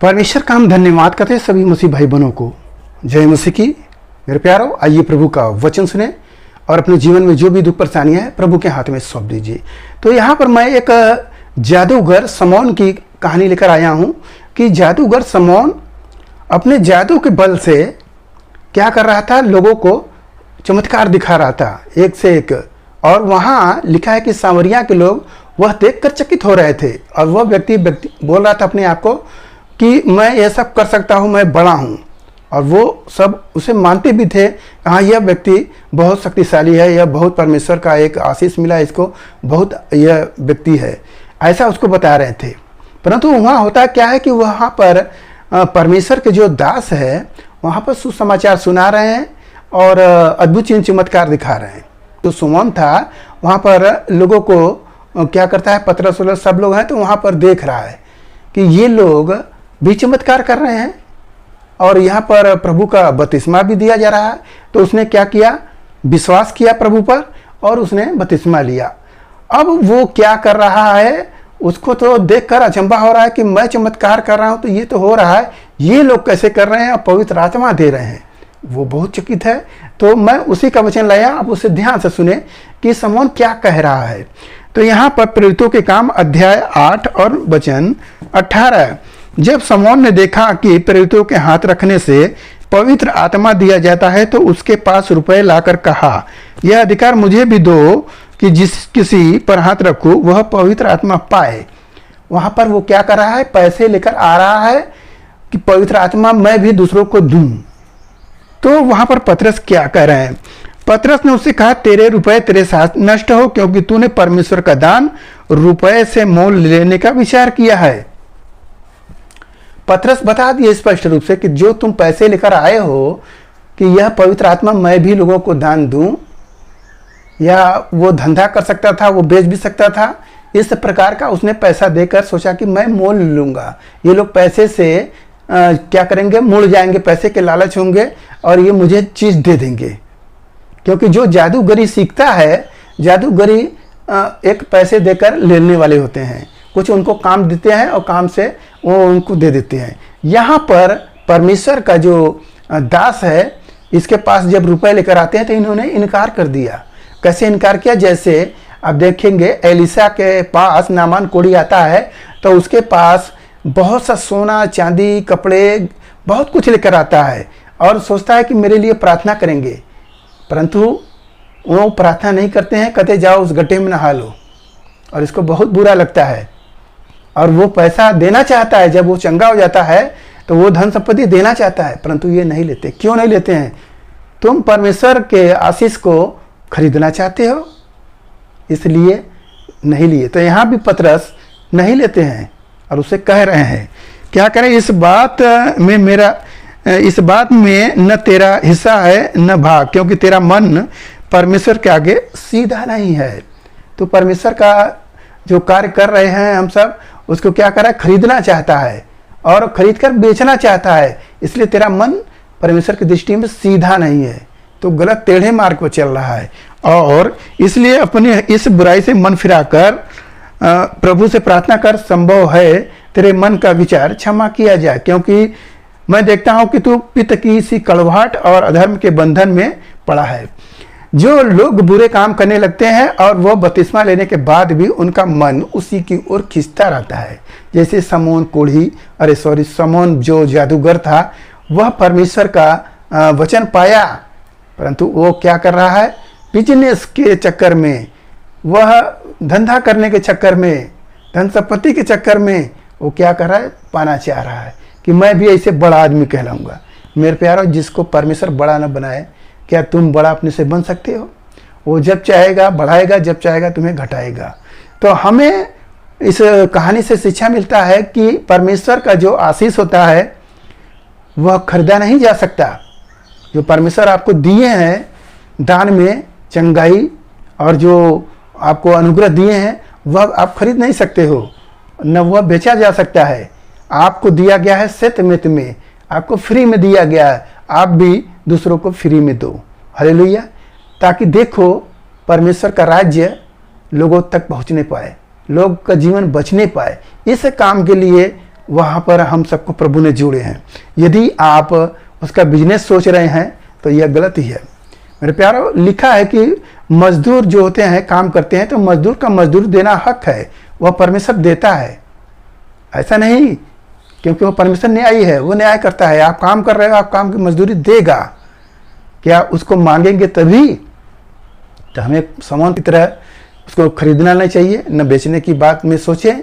परमेश्वर का हम धन्यवाद करते हैं सभी मसीह भाई बहनों को। जय मसीह की। मेरे प्यारों, आइए प्रभु का वचन सुने और अपने जीवन में जो भी दुख परेशानियां हैं प्रभु के हाथ में सौंप दीजिए। तो यहाँ पर मैं एक जादूगर समौन की कहानी लेकर आया हूँ कि जादूगर समौन अपने जादू के बल से क्या कर रहा था, लोगों को चमत्कार दिखा रहा था एक से एक। और वहाँ लिखा है कि सामरिया के लोग वह देखकर चकित हो रहे थे और वह व्यक्ति बोल रहा था अपने आप को कि मैं यह सब कर सकता हूँ, मैं बड़ा हूँ। और वो सब उसे मानते भी थे, हाँ यह व्यक्ति बहुत शक्तिशाली है, यह बहुत परमेश्वर का एक आशीष मिला इसको, बहुत यह व्यक्ति है, ऐसा उसको बता रहे थे। परंतु वहाँ होता क्या है कि वहाँ पर परमेश्वर के जो दास है वहाँ पर सुसमाचार सुना रहे हैं और अद्भुत चिन्ह चमत्कार दिखा रहे हैं। तो सुमन था वहाँ पर लोगों को क्या करता है, पतरस सब लोग हैं तो वहाँ पर देख रहा है कि ये लोग भी चमत्कार कर रहे हैं और यहाँ पर प्रभु का बपतिस्मा भी दिया जा रहा है। तो उसने क्या किया, विश्वास किया प्रभु पर और उसने बपतिस्मा लिया। अब वो क्या कर रहा है, उसको तो देखकर अचंभा हो रहा है कि मैं चमत्कार कर रहा हूँ तो ये तो हो रहा है, ये लोग कैसे कर रहे हैं और पवित्र आत्मा दे रहे हैं। वो बहुत चकित है। तो मैं उसी का वचन लाया, आप उसे ध्यान से सुने कि समौन क्या कह रहा है। तो यहाँ पर प्रेरितों के काम अध्याय 8 और वचन 18। जब समौन ने देखा कि प्रेरितों के हाथ रखने से पवित्र आत्मा दिया जाता है तो उसके पास रुपए लाकर कहा, यह अधिकार मुझे भी दो कि जिस किसी पर हाथ रखूं वह पवित्र आत्मा पाए। वहां पर वो क्या कर रहा है, पैसे लेकर आ रहा है कि पवित्र आत्मा मैं भी दूसरों को दूं। तो वहां पर पतरस क्या कह रहे हैं, पतरस ने उससे कहा, तेरे रुपए तेरे साथ नष्ट हो, क्योंकि तूने परमेश्वर का दान रुपए से मोल लेने का विचार किया है। पतरस बता दिए स्पष्ट रूप से कि जो तुम पैसे लेकर आए हो कि यह पवित्र आत्मा मैं भी लोगों को दान दूं, या वो धंधा कर सकता था, वो बेच भी सकता था। इस प्रकार का उसने पैसा देकर सोचा कि मैं मोल लूंगा, ये लोग पैसे से क्या करेंगे, मुड़ जाएंगे, पैसे के लालच होंगे और ये मुझे चीज दे देंगे। क्योंकि जो जादूगरी सीखता है, जादूगरी एक पैसे देकर लेने वाले होते हैं, कुछ उनको काम देते हैं और काम से वो उनको दे देते हैं। यहाँ पर परमेश्वर का जो दास है, इसके पास जब रुपए लेकर आते हैं तो इन्होंने इनकार कर दिया। कैसे इनकार किया, जैसे आप देखेंगे एलिसा के पास नामान कोढ़ी आता है तो उसके पास बहुत सा सोना चांदी कपड़े बहुत कुछ लेकर आता है और सोचता है कि मेरे लिए प्रार्थना करेंगे, परंतु वो प्रार्थना नहीं करते हैं, कहते जाओ उस गड्ढे में नहा लो। और इसको बहुत बुरा लगता है और वो पैसा देना चाहता है। जब वो चंगा हो जाता है तो वो धन संपत्ति देना चाहता है, परंतु ये नहीं लेते। क्यों नहीं लेते हैं? तुम परमेश्वर के आशीष को खरीदना चाहते हो, इसलिए नहीं लिए। तो यहाँ भी पतरस नहीं लेते हैं और उसे कह रहे हैं क्या करें, इस बात में न तेरा हिस्सा है न भाग, क्योंकि तेरा मन परमेश्वर के आगे सीधा नहीं है। तो परमेश्वर का जो कार्य कर रहे हैं हम सब, उसको क्या कर रहा है, खरीदना चाहता है और खरीद कर बेचना चाहता है, इसलिए तेरा मन परमेश्वर की दृष्टि में सीधा नहीं है, तो गलत टेढ़े मार्ग पर चल रहा है। और इसलिए अपने इस बुराई से मन फिराकर प्रभु से प्रार्थना कर, संभव है तेरे मन का विचार क्षमा किया जाए, क्योंकि मैं देखता हूं कि तू पित्त की सी कड़वाहट और अधर्म के बंधन में पड़ा है। जो लोग बुरे काम करने लगते हैं और वो बपतिस्मा लेने के बाद भी उनका मन उसी की ओर खिंचता रहता है। जैसे समौन जो जादूगर था, वह परमेश्वर का वचन पाया, परंतु वो क्या कर रहा है, बिजनेस के चक्कर में, वह धंधा करने के चक्कर में, धन संपत्ति के चक्कर में वो क्या कर रहा है, पाना चाह रहा है कि मैं भी ऐसे बड़ा आदमी कहलाऊंगा। मेरे प्यारों, जिसको परमेश्वर बड़ा न बनाए, क्या तुम बड़ा अपने से बन सकते हो? वो जब चाहेगा बढ़ाएगा, जब चाहेगा तुम्हें घटाएगा। तो हमें इस कहानी से शिक्षा मिलता है कि परमेश्वर का जो आशीष होता है वह खरीदा नहीं जा सकता। जो परमेश्वर आपको दिए हैं दान में, चंगाई और जो आपको अनुग्रह दिए हैं, वह आप खरीद नहीं सकते हो, न वह बेचा जा सकता है। आपको दिया गया है सत्यमित में, आपको फ्री में दिया गया है, आप भी दूसरों को फ्री में दो। हालेलुया। ताकि देखो परमेश्वर का राज्य लोगों तक पहुंचने पाए, लोग का जीवन बचने पाए। इस काम के लिए वहाँ पर हम सबको प्रभु ने जोड़े हैं। यदि आप उसका बिजनेस सोच रहे हैं तो यह गलत ही है। मेरे प्यारो, लिखा है कि मजदूर जो होते हैं काम करते हैं तो मजदूर का मजदूर देना हक है, वह परमेश्वर देता है। ऐसा नहीं, क्योंकि वह परमेश्वर न्यायी है, वो न्याय करता है। आप काम कर रहे हो, आप काम की मजदूरी देगा। क्या उसको मांगेंगे तभी? तो हमें सामान की तरह उसको खरीदना नहीं चाहिए, न बेचने की बात में सोचें,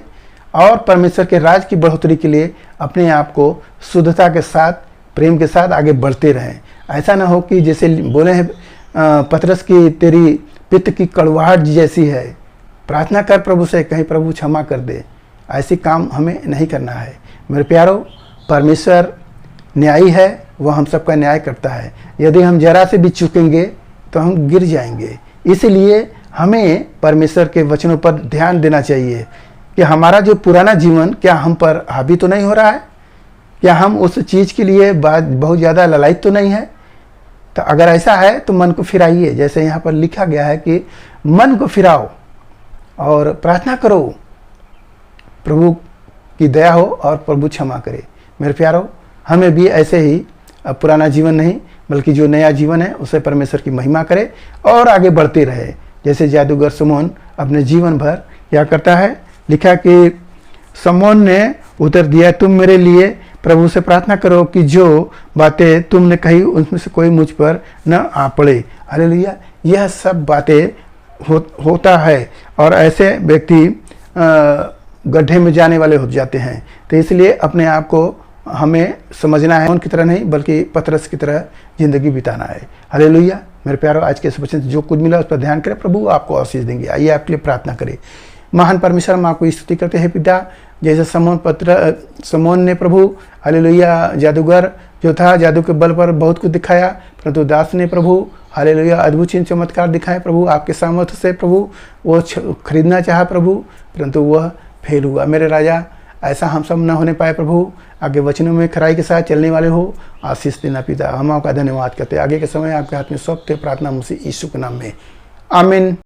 और परमेश्वर के राज की बढ़ोतरी के लिए अपने आप को शुद्धता के साथ, प्रेम के साथ आगे बढ़ते रहें। ऐसा ना हो कि जैसे बोले हैं पतरस की, तेरी पित्त की कड़वाहट जैसी है, प्रार्थना कर प्रभु से, कहीं प्रभु क्षमा कर दे। ऐसी काम हमें नहीं करना है। मेरे प्यारो, परमेश्वर न्यायी है, वह हम सबका न्याय करता है। यदि हम जरा से भी चूकेंगे तो हम गिर जाएंगे। इसलिए हमें परमेश्वर के वचनों पर ध्यान देना चाहिए कि हमारा जो पुराना जीवन क्या हम पर हावी तो नहीं हो रहा है, क्या हम उस चीज़ के लिए बहुत ज़्यादा ललायित तो नहीं है। तो अगर ऐसा है तो मन को फिराइए, जैसे यहाँ पर लिखा गया है कि मन को फिराओ और प्रार्थना करो, प्रभु की दया हो और प्रभु क्षमा करे। मेरे प्यारो, हमें भी ऐसे ही पुराना जीवन नहीं बल्कि जो नया जीवन है उसे परमेश्वर की महिमा करे और आगे बढ़ते रहे। जैसे जादूगर समोन अपने जीवन भर क्या करता है, लिखा कि समोन ने उत्तर दिया, तुम मेरे लिए प्रभु से प्रार्थना करो कि जो बातें तुमने कही उनमें से कोई मुझ पर न आ पड़े। हालेलुया। यह सब बातें होता है और ऐसे व्यक्ति गड्ढे में जाने वाले हो जाते हैं। तो इसलिए अपने आप को हमें समझना है, उनकी तरह नहीं बल्कि पतरस की तरह जिंदगी बिताना है। हालेलुया। मेरे प्यारो, आज के इस वचन से जो कुछ मिला उस पर ध्यान करें, प्रभु आपको आशीष देंगे। आइए आपके लिए प्रार्थना करें। महान परमेश्वर, हम आपको स्तुति करते हैं पिता, जैसे समोन ने प्रभु हालेलुया जादूगर जो था, जादू के बल पर बहुत कुछ दिखाया, परंतु दास ने प्रभु हालेलुया अद्भुत चिन्ह चमत्कार दिखाए प्रभु आपके सामर्थ्य से। प्रभु वो खरीदना चाहा प्रभु, परंतु वह फेल हुआ। मेरे राजा, ऐसा हम सब न होने पाए प्रभु, आगे वचनों में खराई के साथ चलने वाले हो, आशीष देना पिता। हम आपका धन्यवाद करते हैं। आगे के समय आपके हाथ में सौंपते प्रार्थना मसीह यीशु के नाम में, आमीन।